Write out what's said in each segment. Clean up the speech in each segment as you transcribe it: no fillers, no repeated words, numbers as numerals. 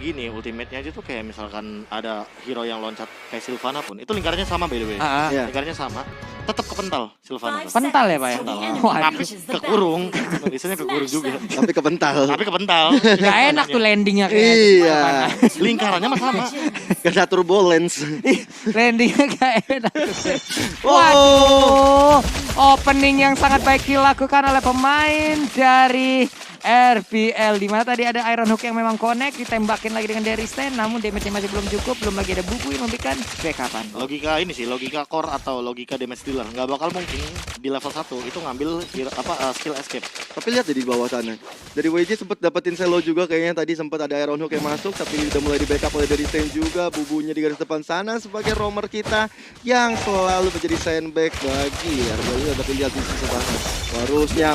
gini, ultimate-nya aja tuh kayak misalkan ada hero yang loncat kayak Sylvana pun, itu lingkarannya sama by the way. Iya. Lingkarannya sama, tetap kepental Sylvana. Pental ya Pak ya? Pental. Waduh. Tapi kekurung, biasanya kekurung juga. Tapi kepental. Tapi kepental. Gak enak tuh landingnya kayak. Iya. Lingkarannya mah sama. Kena turbulence. Landingnya gak enak. Oh. Waduh, opening yang sangat baik dilakukan oleh pemain dari RBL. Dimana tadi ada Iron Hook yang memang connect, ditembakin lagi dengan Derry Stand, namun damage-nya masih belum cukup, belum lagi ada buku yang memberikan backupan. Logika ini sih, logika core atau logika damage dealer. Nggak bakal mungkin di level 1 itu ngambil skill escape. Tapi lihat deh di bawah sana. Dari WJ sempat dapetin selo juga kayaknya tadi sempat ada Iron Hook yang masuk, tapi udah mulai di backup oleh Derry Stand juga. Bubunya di garis depan sana sebagai roamer kita yang selalu menjadi sandbag bagi RBL. Tapi lihat di sisi sebelah harusnya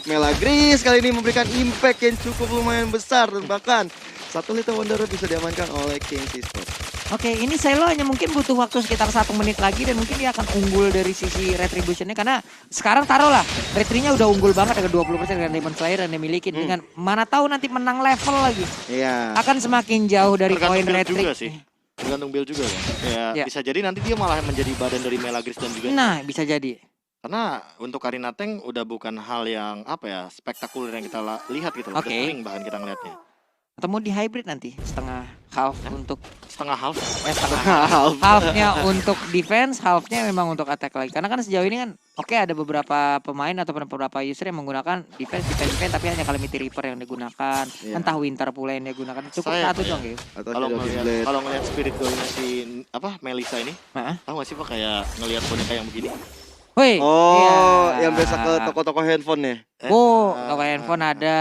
Melagris kali ini memberikan impact yang cukup lumayan besar dan bahkan satu Little Wonder bisa diamankan oleh King Esports. Oke, ini Selo hanya mungkin butuh waktu sekitar 1 menit lagi dan mungkin dia akan unggul dari sisi retributionnya karena sekarang taruhlah retri-nya udah unggul banget dengan 20% dengan Demon Slayer yang dia miliki dengan mana tahu nanti menang level lagi. Iya. Akan semakin jauh dari poin Tergantung build retri. juga sih. Tergantung build juga kan. Ya, Ya. bisa jadi nanti dia malah menjadi badan dari Melagris dan juga. Nah, bisa jadi. Karena untuk Karina Tank udah bukan hal yang spektakuler yang kita lihat gitu. Udah Oke. sering bahkan kita ngeliatnya. Atau mau di hybrid nanti setengah half untuk Setengah half. setengah halfnya untuk defense, halfnya memang untuk attack lagi. Karena kan sejauh ini kan oke, ada beberapa pemain atau beberapa user yang menggunakan defense, tapi hanya Calamity Reaper yang digunakan. Iya. Entah Winter pula yang digunakan. Cukup Saya- satu dong ya. Atau Kalau ngelihat spirit goalnya si Melisa ini, Heeh. tahu gak sih Pak kayak ngelihat boneka yang begini? Woi. Oh, iya. yang biasa ke toko-toko handphone ya. Oh, toko handphone ada.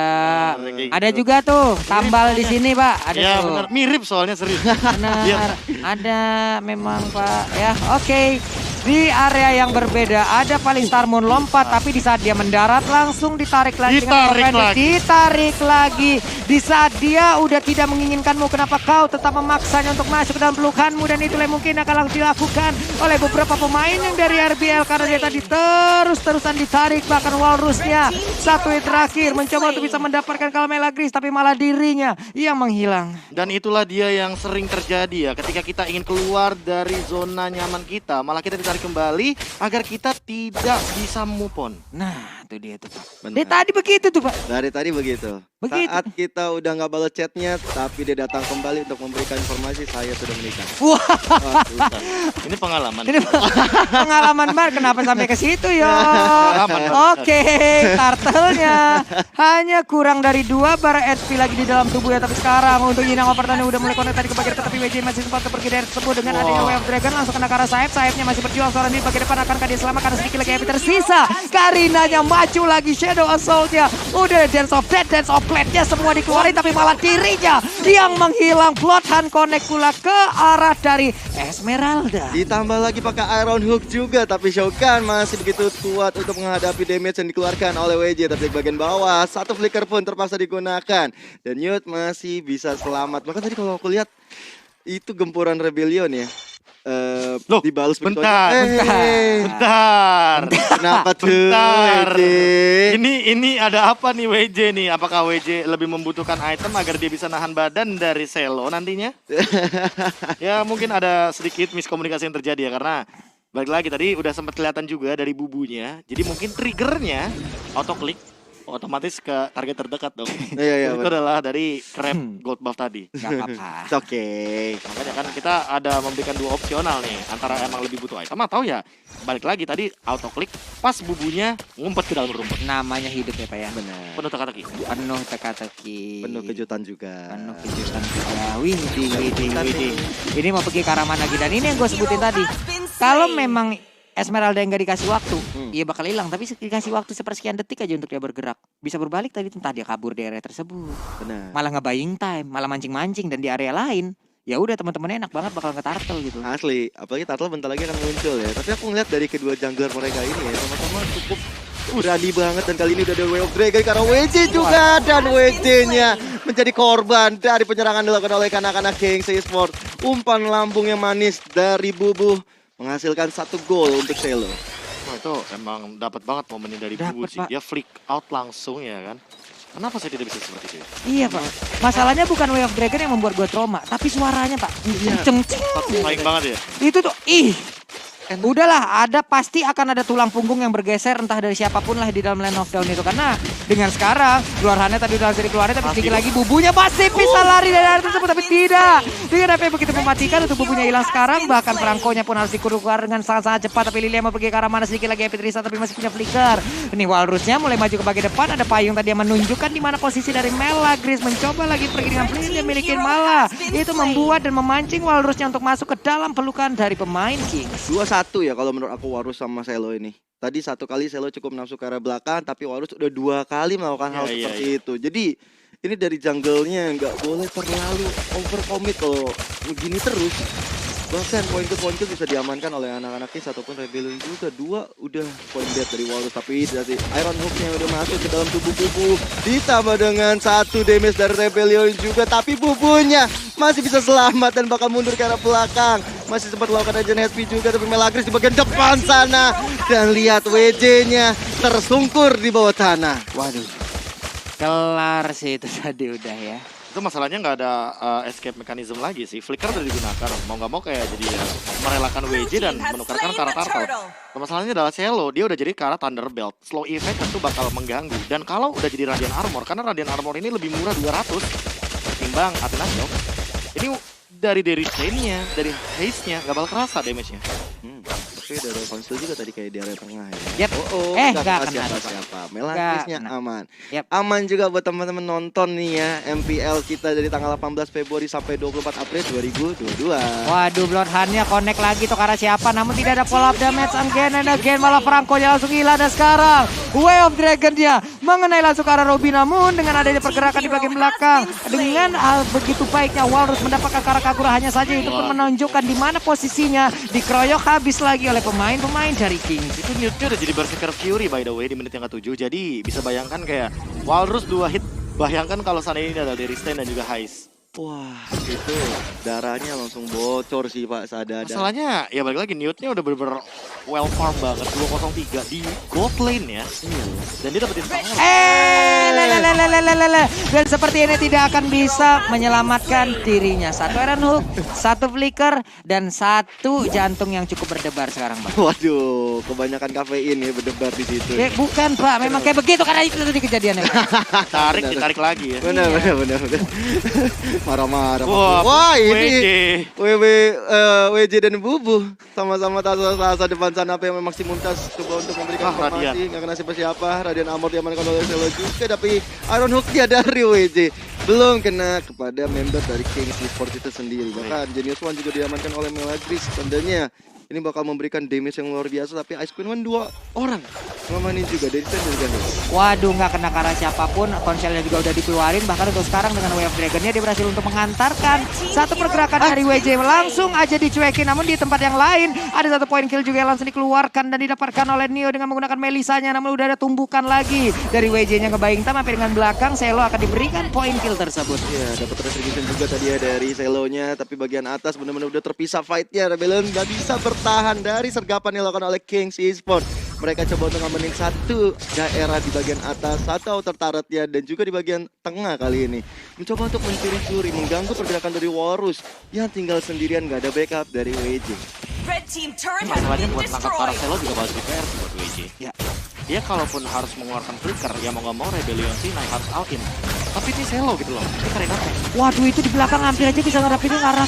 Kayak Ada gitu. juga tuh tambal di sini, Pak. Ada Ya tuh. benar, mirip soalnya serius. Benar, Iya. ada memang Pak ya. Oke, di area yang berbeda ada paling Starmoon lompat, tapi di saat dia mendarat langsung ditarik lagi dengan Ditarik Orlando. lagi. Ditarik lagi. Di saat dia udah tidak menginginkanmu, kenapa kau tetap memaksanya untuk masuk ke dalam pelukanmu, dan itulah yang mungkin akan langsung dilakukan oleh beberapa pemain yang dari RBL karena dia tadi terus-terusan ditarik, bahkan Walrusnya satu hit terakhir mencoba untuk bisa mendapatkan kalau Melagris, tapi malah dirinya yang menghilang. Dan itulah dia yang sering terjadi ya, ketika kita ingin keluar dari zona nyaman kita, malah kita ditarik kembali agar kita tidak bisa move on. Nah, itu dia tuh Pak. Benar. Dia tadi begitu tuh Pak. Dari tadi begitu. Begitu. Saat kita udah nggak balas chatnya, tapi dia datang kembali untuk memberikan informasi saya sudah menikah. Wah, Bukan. Ini pengalaman. ini pengalaman banget. Kenapa sampai ke situ ya? Pengalaman. Oke, turtle-nya hanya kurang dari 2 bar HP lagi di dalam tubuhnya. Tapi sekarang untuk Yinang Overtime udah mulai connect tadi ke bagian depan, tapi WJ masih sempat pergi dari tersebut dengan adanya Way of Dragon langsung kena ke arah sayap. Sayapnya masih berjuang seorang di bagian depan. Akankah dia selamat karena sedikit lagi HP tersisa? Karinanya maju lagi, Shadow Assault-nya udah Dance of Death, Dance of Blade-nya semua dikeluarin, tapi malah dirinya yang menghilang. Bloodhound connect pula ke arah dari Esmeralda. Ditambah lagi pakai Iron Hook juga, tapi Shogun masih begitu kuat untuk menghadapi damage yang dikeluarkan oleh WJ. Tapi di bagian bawah, satu flicker pun terpaksa digunakan. Dan Newt masih bisa selamat. Bahkan tadi kalau aku lihat, itu gempuran Rebellion ya. Loh, dibalas begitu bentar, aja. Bentar. Kenapa tuh Bentar. WJ? Ini ada apa nih WJ nih? Apakah WJ lebih membutuhkan item agar dia bisa nahan badan dari Selo nantinya? Ya mungkin ada sedikit miskomunikasi yang terjadi ya, karena balik lagi tadi udah sempat kelihatan juga dari bubunya. Jadi mungkin triggernya auto click otomatis ke target terdekat dong. Iya, Itu adalah dari crab gold buff tadi. Gak apa-apa. It's oke. Makanya kan kita ada memberikan 2 opsional nih, antara emang lebih butuh item atau ya balik lagi tadi auto click pas bubunya ngumpet ke dalam rumput. Namanya hidup ya Pak ya. Benar. Penuh teka-teki. Penuh teka-teki. Penuh kejutan juga. Penuh kejutan juga. Widih. Ini mau pergi ke arah mana lagi, dan ini yang gue sebutin tadi. Kalau memang Esmeralda yang gak dikasih waktu, ia bakal hilang. Tapi dikasih waktu sepersekian detik aja untuk dia bergerak. Bisa berbalik tadi, entah dia kabur di area tersebut. Benar. Malah nge-buying time, malah mancing-mancing, dan di area lain. Ya udah teman-temannya enak banget bakal nge-turtle gitu. Asli, apalagi Turtle bentar lagi akan muncul ya. Tapi aku ngeliat dari kedua jungler mereka ini ya, sama-sama cukup berani banget. Dan kali ini udah ada Way of Dragon karena WJ juga. Dan WJ-nya menjadi korban dari penyerangan dilakukan oleh anak-anak King Esports. Umpan lambung yang manis dari Bubu menghasilkan 1 gol untuk Selo. Wah, itu emang dapat banget momennya dari Dapet, Bubu sih. Pak. Dia flick out langsung ya kan. Kenapa saya tidak bisa seperti itu? Iya Pak, masalahnya bukan Way of Dragon yang membuat gue trauma, tapi suaranya Pak. Kenceng. Baik banget ya. Itu tuh, udahlah, pasti akan ada tulang punggung yang bergeser entah dari siapapun lah di dalam Land of Dawn itu. Karena dengan sekarang keluarannya tadi udah langsung dikeluarin, tapi sedikit lagi bubunya pasti bisa lari dari area tersebut, tapi tidak. Dengan apa yang begitu mematikan untuk bubunya hilang sekarang, bahkan perangkonya pun harus dikeluar dengan sangat-sangat cepat. Tapi Lilia mau pergi ke arah mana, sedikit lagi Epitrisa tapi masih punya flicker. Ini Walrusnya mulai maju ke bagian depan, ada payung tadi yang menunjukkan di mana posisi dari Melagris, mencoba lagi pergi dengan flint dia milikin malah. Itu membuat dan memancing Walrusnya untuk masuk ke dalam pelukan dari pemain Kings. 2-1 ya kalau menurut aku Warus sama Selo ini. Tadi satu kali Selo cukup nafsu ke arah belakang, tapi Warus udah 2 kali melakukan hal seperti itu. Jadi ini dari jungle-nya nggak boleh terlalu overcommit kalau begini terus. Bahkan poin ke bisa diamankan oleh anak-anak Kings ataupun Rebellion juga. 2 udah poin dead dari Warus, tapi dari Iron Hook-nya udah masuk ke dalam tubuh Bubu. Ditambah dengan 1 damage dari Rebellion juga, tapi Bubunya masih bisa selamat dan bakal mundur ke arah belakang. Masih sempat melakukan Agent HP juga, tapi Melagris di bagian depan sana. Dan lihat WJ-nya tersungkur di bawah tanah. Waduh, kelar sih itu tadi udah ya. Itu masalahnya nggak ada escape mechanism lagi sih. Flicker udah digunakan. Mau nggak mau kayak jadi merelakan WJ dan menukarkan ke arah Turtle. Masalahnya adalah Selo, dia udah jadi ke arah Thunderbelt. Slow effect tentu bakal mengganggu. Dan kalau udah jadi Radiant Armor, karena Radiant Armor ini lebih murah 200 ketimbang Athena Shock. Ini dari chain-nya, dari haste-nya, nggak bakal kerasa damage-nya. Tapi udah ada konsil juga tadi kayak di area tengah ya. Yep. Nggak nggak kena kena. siapa-siapa. Melagrisnya kena. aman. Yep. Aman juga buat teman-teman nonton nih ya. MPL kita dari tanggal 18 Februari sampai 24 April 2022. Waduh, Bloodhound-nya connect lagi tuh ke arah siapa, namun tidak ada follow up damage again and again, malah Franco-nya langsung hilang. Dan sekarang Way of Dragon-nya mengenai langsung ke arah Robby, namun dengan adanya pergerakan di bagian belakang, dengan begitu baiknya Walrus mendapatkan ke arah Kagura, hanya saja itu pun menunjukkan di mana posisinya, dikeroyok habis lagi oleh pemain-pemain dari Kings. Itu Newt-nya udah jadi Berserker Fury by the way di menit yang ke-7. Jadi bisa bayangkan kayak Walrus 2 hit. Bayangkan kalau sana ini adalah dari Stain dan juga Heist. Wah, itu darahnya langsung bocor sih Pak Sadada. Masalahnya ya balik lagi Newt-nya udah bener-bener well farm banget 203 di gold lane ya. Dan dia dapetin power. Dan seperti ini tidak akan bisa menyelamatkan dirinya. 1 Iron Hook, 1 Flicker, dan 1 jantung yang cukup berdebar sekarang Pak. Waduh, kebanyakan kafein ya berdebar di situ. Bukan Pak, memang kayak begitu karena itu tadi kejadiannya. Ditarik lagi ya. Benar. Marah-marah. Wah, ini WJ dan Bubu sama-sama tasa depan sana, apa yang maksimumtas coba untuk memberikan informasi. Nggak kena siapa-siapa. Radiant Armor diamankan oleh Selo juga, tapi Iron Hook-nya dari WJ belum kena kepada member dari Kings Esports itu sendiri. Bahkan Genius One juga diamankan oleh Melagris. Tandanya ini bakal memberikan damage yang luar biasa, tapi Ice Queen One 2 orang ngamanin juga dari Stan dan juga. Waduh, nggak kena karena siapapun, konselnya juga udah dikeluarin. Bahkan untuk sekarang dengan Way of Dragon-nya dia berhasil untuk mengantarkan 1 pergerakan dari WJ, langsung aja dicuekin. Namun di tempat yang lain ada 1 poin kill juga yang langsung dikeluarkan dan didapatkan oleh Neo dengan menggunakan Melisanya. Namun udah ada tumbukan lagi dari WJ-nya ke Baing Tam, tapi dengan belakang Selo akan diberikan poin kill tersebut. Ya, dapat retribution juga tadi ya dari Selo-nya, tapi bagian atas benar-benar udah terpisah fight-nya. Rebellion nggak bisa bertahan dari sergapan yang dilakukan oleh Kings Esports. Mereka coba untuk ngamenin 1 daerah di bagian atas, 1 outer turret-nya, dan juga di bagian tengah kali ini. Mencoba untuk mencuri-curi, mengganggu pergerakan dari Walrus yang tinggal sendirian, nggak ada backup dari WJ. Masalahnya buat nangkap para Selo juga bakal PR buat WJ. Ya. Dia kalaupun harus mengeluarkan flicker, ya mau nggak mau Rebellion sih naik harus all in. Tapi ini Selo gitu loh, ini keren apa? Waduh, itu di belakang hampir aja bisa ngerapin ke arah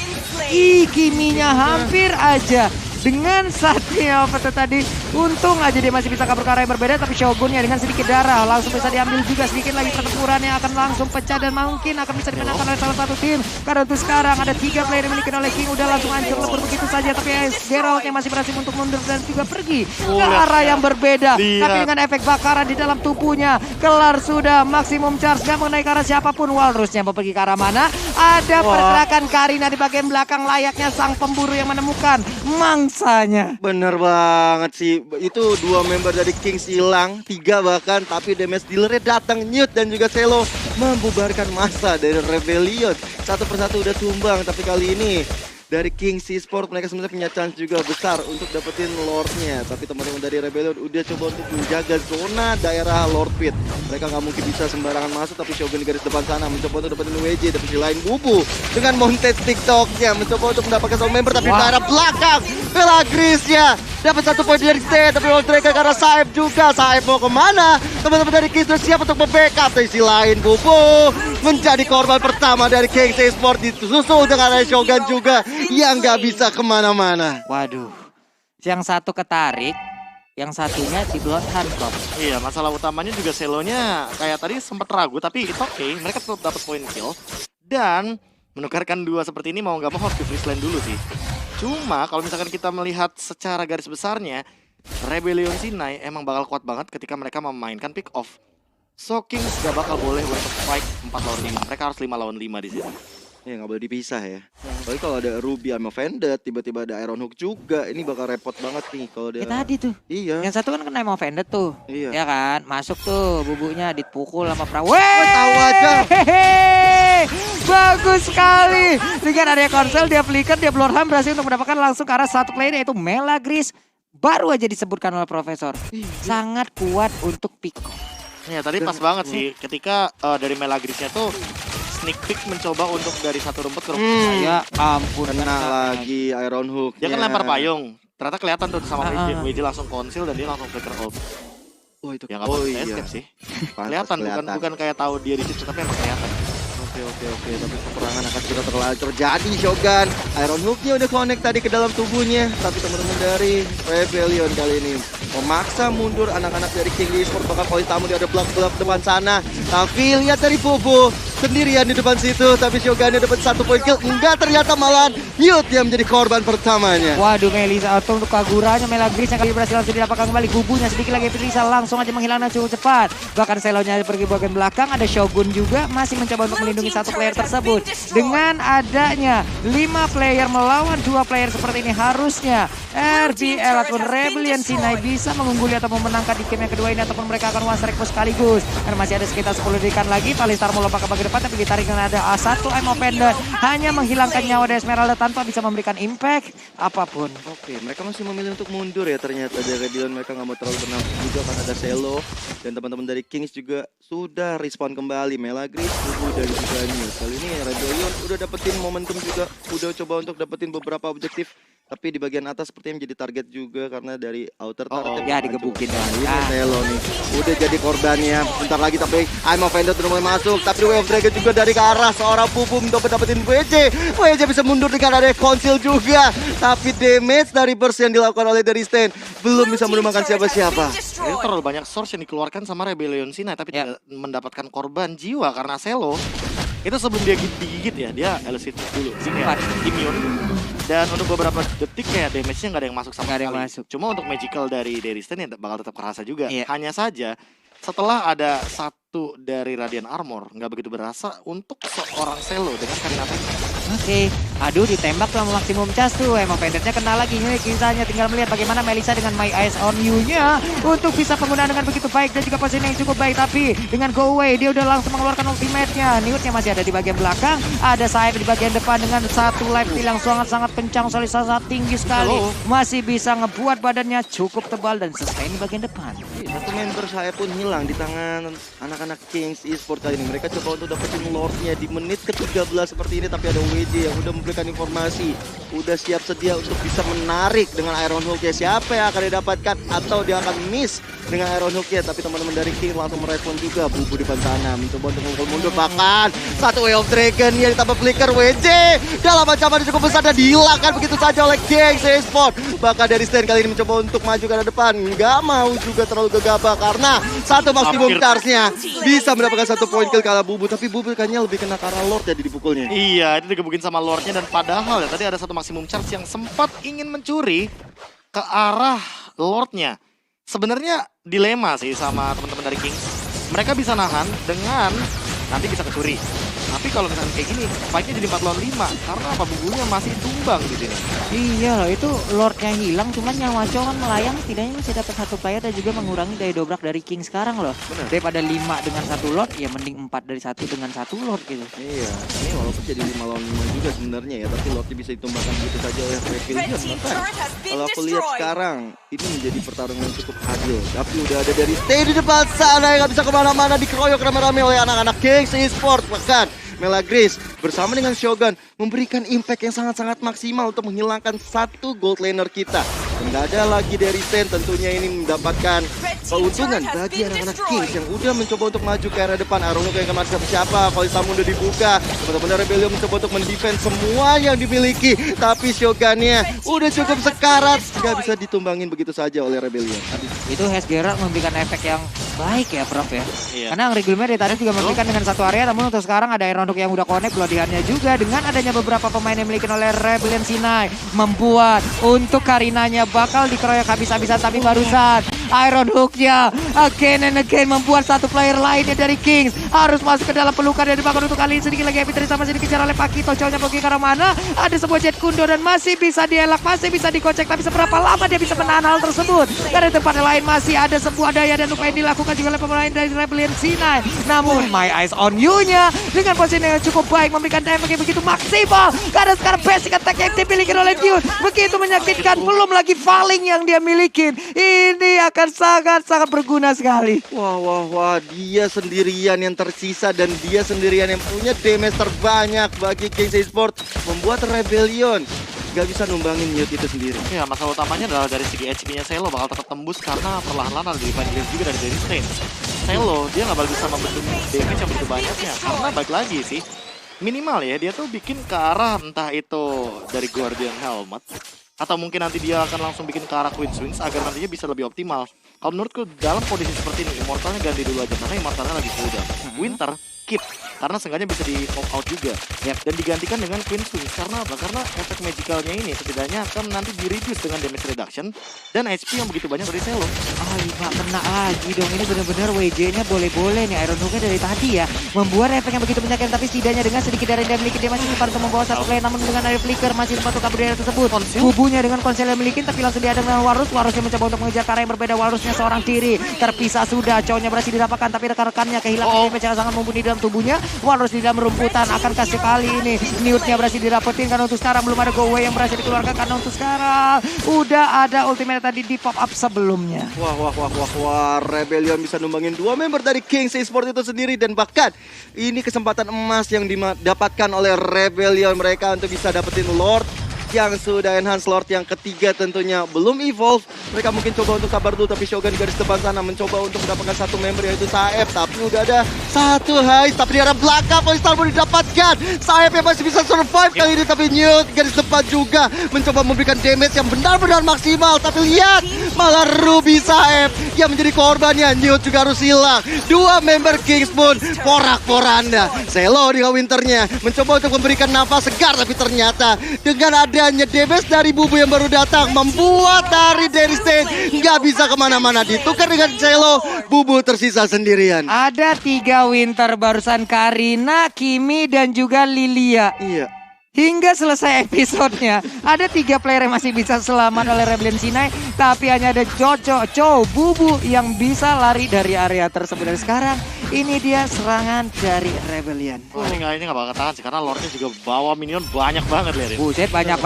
Kiminya, hampir aja. Dengan saatnya apa tadi, untung aja dia masih bisa kabur ke arah yang berbeda, tapi Shogunnya dengan sedikit darah langsung bisa diambil juga. Sedikit lagi pertempuran yang akan langsung pecah dan mungkin akan bisa dimenangkan oleh salah satu tim. Karena untuk sekarang ada 3 player yang dimiliki oleh King, udah langsung hancur lebur begitu saja. Tapi Geralt yang masih berhasil untuk mundur dan juga pergi ke arah yang berbeda. Tapi dengan efek bakaran di dalam tubuhnya, kelar sudah maksimum charge, gak mengenai ke arah siapapun. Walrusnya mau pergi ke arah mana? Ada pergerakan Karina di bagian belakang, layaknya sang pemburu yang menemukan mangsanya. Bener banget sih, itu 2 member dari Kings hilang, 3 bahkan, tapi damage dealer-nya datang, Newt dan juga Selo membubarkan massa dari Rebellion. 1 persatu udah tumbang, tapi kali ini dari Kings Esports mereka sebenarnya punya chance juga besar untuk dapetin Lord-nya. Tapi teman-teman dari Rebellion udah coba untuk menjaga zona daerah Lord Pit. Mereka nggak mungkin bisa sembarangan masuk, tapi Shogun di garis depan sana mencoba untuk dapetin WJ. Tapi di lain Bubu dengan Montes TikToknya mencoba untuk mendapatkan soul member, tapi ke arah belakang Melagrisnya dapat 1 poin dari Stay, tapi Wolf Dragon karena Saib juga. Saib mau kemana? Teman-teman dari Kings sudah siap untuk membackup. Di sisi lain Bubu menjadi korban pertama dari Kings Esports, disusul dengan ada Shogun juga yang nggak bisa kemana-mana. Waduh, yang satu ketarik, yang satunya di Bloodhound Club. Iya, masalah utamanya juga Selonya kayak tadi sempat ragu, tapi itu oke. Mereka tetap dapat poin kill. Dan menukarkan 2 seperti ini mau nggak mau harus di freeze lane dulu sih. Cuma kalau misalkan kita melihat secara garis besarnya, Rebellion Sinai emang bakal kuat banget ketika mereka memainkan pick off. So Kings gak bakal boleh untuk fight 4 lawan 5. Mereka harus 5 lawan 5 di sini. Ya nggak boleh dipisah ya. Tapi kalau ada Ruby sama Vended, tiba-tiba ada Iron Hook juga, ini bakal repot banget nih kalau dia. Tadi tuh. Iya. Yang satu kan kena emang Vended tuh. Iya. Ya kan, masuk tuh bubunya dipukul sama Prawe. Tahu aja. Bagus sekali. Dengan adanya konsel, dia flicker, dia Bloodhound berhasil untuk mendapatkan langsung ke arah satu player yaitu Melagris. Baru aja disebutkan oleh Profesor. Sangat kuat untuk pick off. Ya tadi pas banget sih ketika dari Melagrisnya tuh sneak peek mencoba untuk dari satu rumput ke rumput lain. Ya ampun. Kena lagi Iron Hook. Dia kan lempar payung. Ternyata kelihatan tuh sama WJ. WJ langsung konsil dan dia langsung flicker ult. Oh itu. Ya nggak pakai escape sih. Pantas Bukan kayak tahu dia di situ, tapi emang kelihatan. Oke, tapi peperangan akan sudah terjadi. Shogun Iron Hooknya udah connect tadi ke dalam tubuhnya, tapi teman-teman dari Rebellion kali ini memaksa mundur anak-anak dari King Esports. Bahkan poin tamu dia ada blok-blok depan sana, tapi lihat dari Bobo sendirian di depan situ, tapi Shogunnya dapat 1 poin kill. Enggak, ternyata malah Yud yang menjadi korban pertamanya. Waduh, Melisa auto untuk Kaguranya. Melagris yang kali berhasil langsung didapatkan kembali. Bubunya sedikit lagi Melisa langsung aja menghilangnya cukup cepat. Bahkan Selonya pergi bagian belakang. Ada Shogun juga masih mencoba untuk melindungi satu player tersebut. Dengan adanya 5 player melawan 2 player seperti ini, harusnya RBL ataupun Rebellion Sinai bisa mengungguli atau memenangkan di game yang kedua ini, ataupun mereka akan one strike sekaligus. Karena masih ada sekitar 10 detik lagi. Palistar mau lompat ke bagian depan, tapi ditarik dengan ada A1 I'm offended. Hanya menghilangkan nyawa dari Esmeralda tanpa bisa memberikan impact apapun. Oke, mereka masih memilih untuk mundur ya ternyata dari Rebellion. Mereka nggak mau terlalu bernafsu juga karena ada Selo. Dan teman-teman dari Kings juga sudah respon kembali. Melagris, Bubu, dan juga News. Kali ini Rebellion udah dapetin momentum juga. Udah coba untuk dapetin beberapa objektif. Tapi di bagian atas sepertinya menjadi target juga karena dari outer target. Ya digebukin. Ini Selo nih udah jadi korbannya. Bentar lagi tapi I'm offended udah mulai masuk. Tapi Way of Dragon juga dari ke arah seorang Bubu mencoba dapetin WJ. WJ bisa mundur dengan ada Conceal juga. Tapi damage dari burst yang dilakukan oleh dari Stain belum bisa menumbangkan siapa-siapa. Itu terlalu banyak source yang dikeluarkan sama Rebellion Sinai, tapi tidak mendapatkan korban jiwa karena Selo itu sebelum dia digigit ya, dia elusive dulu, kayak immune. Dan untuk beberapa detik kayak damage-nya nggak ada yang masuk sama sekali. Cuma untuk magical dari Stain ya bakal tetap kerasa juga. Hanya saja setelah ada satu dari Radiant Armor nggak begitu berasa untuk seorang Selo dengan Karina. Oke, aduh ditembak sama maksimum charge tuh. Emang Vendetnya kena lagi. Ini kisahnya tinggal melihat bagaimana Melisa dengan My Eyes on You-nya untuk bisa penggunaan dengan begitu baik dan juga posisi yang cukup baik. Tapi dengan Go Away dia udah langsung mengeluarkan ultimate-nya. Newt-nya masih ada di bagian belakang, ada Saib di bagian depan dengan satu life steal yang sangat-sangat kencang, sangat tinggi sekali. Masih bisa ngebuat badannya cukup tebal dan sustain di bagian depan. Satu member saya pun hilang di tangan anak-anak Kings Esports kali ini. Mereka coba untuk dapetin Lord-nya di menit ke-13 seperti ini, tapi ada WJ yang udah memberikan informasi, udah siap sedia untuk bisa menarik dengan Iron Hook-nya. Siapa yang akan didapatkan atau dia akan miss dengan Iron Hook-nya, tapi teman-teman dari King langsung merespon juga. Bubu di depan sana mencoba untuk mengukul mundur, bahkan satu Way of Dragon yang ditambah flicker WJ dalam ancaman cukup besar dan dihilangkan begitu saja oleh Kings Esports. Bahkan dari Stain kali ini mencoba untuk maju ke depan, nggak mau juga terlalu gegabah karena satu maksimum charge-nya bisa mendapatkan 1 poin kill kala Bubu, tapi Bubu kayaknya lebih kena ke arah Lord jadi dipukulnya. Iya, itu digebukin sama Lordnya, dan padahal ya tadi ada satu maksimum charge yang sempat ingin mencuri ke arah Lordnya. Sebenarnya dilema sih sama teman-teman dari Kings. Mereka bisa nahan dengan nanti bisa kecuri. Tapi kalau misalnya kayak gini, fight-nya jadi 4 lawan 5. Karena apa? Bubunya masih tumbang di sini. Iya loh, itu Lordnya hilang, cuman yang Waco kan melayang setidaknya masih dapat 1 player dan juga mengurangi daya dobrak dari King sekarang loh. Bener. Daripada 5 dengan 1 Lord, ya mending 4 dari 1 dengan 1 Lord gitu. Iya, ini walaupun jadi 5 lawan 5 juga sebenarnya ya, tapi Lordnya bisa ditumbangkan begitu saja oleh Rebellion. Bahkan kalau aku lihat sekarang, ini menjadi pertarungan yang cukup adil. Tapi udah ada dari stay di depan sana yang nggak bisa kemana-mana, dikeroyok rame-rame oleh anak-anak Kings Esports. Bahkan Melagris bersama dengan Shogun memberikan impact yang sangat-sangat maksimal untuk menghilangkan 1 gold laner kita. Nggak ada lagi dari Zen, tentunya ini mendapatkan keuntungan bagi anak-anak Kings yang udah mencoba untuk maju ke area depan. Arunuk yang kemana siapa? Kalisamun udah dibuka. Teman-teman Rebellion mencoba untuk mendefend semua yang dimiliki. Tapi Shogunnya udah cukup sekarat. Nggak bisa ditumbangin begitu saja oleh Rebellion. Itu Hesgeralt memberikan efek yang baik ya Prof ya. Iya. Karena Angry Glimmer dari tadi juga memberikan dengan 1 area, namun untuk sekarang ada Iron Hook yang udah connect, pelatihannya juga dengan adanya beberapa pemain yang dimiliki oleh Rebellion Sinai membuat untuk Karinanya bakal dikeroyok habis-habisan, tapi barusan Iron Hook-nya again and again membuat 1 player lainnya dari Kings harus masuk ke dalam pelukan dari belakang. Untuk kali ini sedikit lagi Epitri sama masih dikejar oleh Pakito. Cowoknya pergi ke arah mana? Ada sebuah jet kundo dan masih bisa dielak, masih bisa dikocek, tapi seberapa lama dia bisa menahan hal tersebut? Dari tempat lain masih ada sebuah daya dan upaya yang dilakukan juga oleh pemain dari Rebellion Sinai. Namun My Eyes on You-nya dengan posisi yang cukup baik memberikan damage yang begitu maksimal. Karena sekarang basic attack yang dimiliki oleh Dude begitu menyakitkan, belum lagi falling yang dia miliki. Ini akan sangat-sangat berguna sekali. Wah, dia sendirian yang tersisa dan dia sendirian yang punya damage terbanyak bagi Kings Esports, membuat Rebellion gak bisa numbangin Newt itu sendiri. Ya, masalah utamanya adalah dari segi HP-nya Selo bakal tetap tembus karena perlahan-lahan ada divine glaive juga dari Stain. Selo, dia gak bakal bisa membendung damage yang begitu banyaknya. Karena balik lagi sih, minimal ya, dia tuh bikin ke arah entah itu dari Guardian Helmet, atau mungkin nanti dia akan langsung bikin ke arah Queen's Wings agar nantinya bisa lebih optimal. Kalau menurutku dalam kondisi seperti ini, Immortalnya ganti dulu aja karena Immortalnya lagi cooldown. Winter, keep, karena sengaja bisa di pop out juga. Dan digantikan dengan Queen's Wings. Karena apa? Karena efek magicalnya ini setidaknya akan nanti di-reduce dengan damage reduction dan HP yang begitu banyak dari Selo. Nggak kena lagi dong. Ini benar-benar WJ-nya boleh-boleh nih. Iron Hook-nya dari tadi ya membuat efek yang begitu menyakitkan, tapi setidaknya dengan sedikit dari yang dimiliki dia masih sempat untuk membawa 1 play. Namun dengan ada flicker masih sempat untuk kabur dari tersebut. Kubunya dengan konsel yang memiliki, tapi langsung dihadang dengan Walrus. Walrusnya mencoba untuk mengejar ke arah yang berbeda. Walrusnya seorang diri terpisah sudah. Cowoknya berhasil didapatkan, tapi rekan-rekannya kehilangan damage yang sangat mumpuni dalam tubuhnya. Walrus di dalam rumputan akan kasih kali ini. Newt-nya berhasil didapetin karena untuk sekarang belum ada go away yang berhasil dikeluarkan, karena untuk sekarang udah ada ultimate tadi di pop up sebelumnya. Wah, Rebellion bisa numbangin 2 member dari Kings Esports itu sendiri, dan bahkan ini kesempatan emas yang didapatkan oleh Rebellion mereka untuk bisa dapetin Lord yang sudah enhance. Lord yang ketiga tentunya belum evolve. Mereka mungkin coba untuk sabar dulu, tapi Shogun di garis depan sana mencoba untuk mendapatkan 1 member yaitu Saeb, tapi udah ada 1 heist, tapi di arah belakang Polistar mau didapatkan. Saeb yang masih bisa survive kali ini, tapi Newt garis depan juga mencoba memberikan damage yang benar-benar maksimal, tapi lihat malah Ruby Saeb yang menjadi korbannya. Newt juga harus hilang. 2 member Kings pun porak-poranda. Selo di Winternya mencoba untuk memberikan nafas segar, tapi ternyata dengan adanya damage dari Bubu yang baru datang membuat dari Stain nggak bisa kemana-mana. Ditukar dengan Selo, Bubu tersisa sendirian. Ada 3 Winter barusan, Karina, Kimi, dan juga Lilia. Iya. Hingga selesai episodenya, ada 3 player yang masih bisa selamat oleh Rebellion Sinai, tapi hanya ada Jojo, Chow, Bubu yang bisa lari dari area tersebut. Dan sekarang ini dia serangan dari Rebellion. Wah, ini nggak bakal tahan sih karena Lordnya juga bawa minion banyak banget lihat. Buset, banyak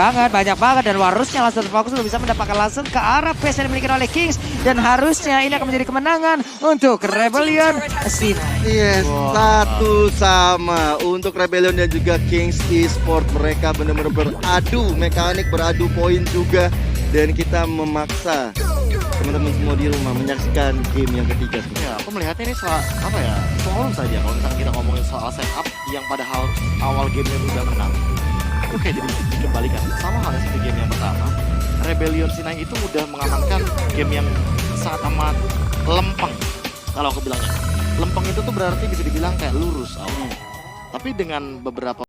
banget dan Warusnya langsung fokus untuk bisa mendapatkan langsung ke arah base yang dimiliki oleh Kings, dan harusnya ini akan menjadi kemenangan untuk Rebellion Sinai. Yes, 1-1 untuk Rebellion dan juga Kings Esports. Mereka benar-benar beradu mekanik, beradu poin juga, dan kita memaksa teman-teman semua di rumah menyaksikan game yang ketiga. Ya, aku melihatnya ini apa ya, soal saja kalau misalnya kita ngomongin soal setup yang padahal awal gamenya udah menang. Itu kayak jadi dikembalikan. Sama halnya seperti game yang pertama, Rebellion Sinai itu udah mengamankan game yang sangat amat lempeng. Kalau aku bilangnya, lempeng itu tuh berarti bisa dibilang kayak lurus awalnya. Tapi dengan beberapa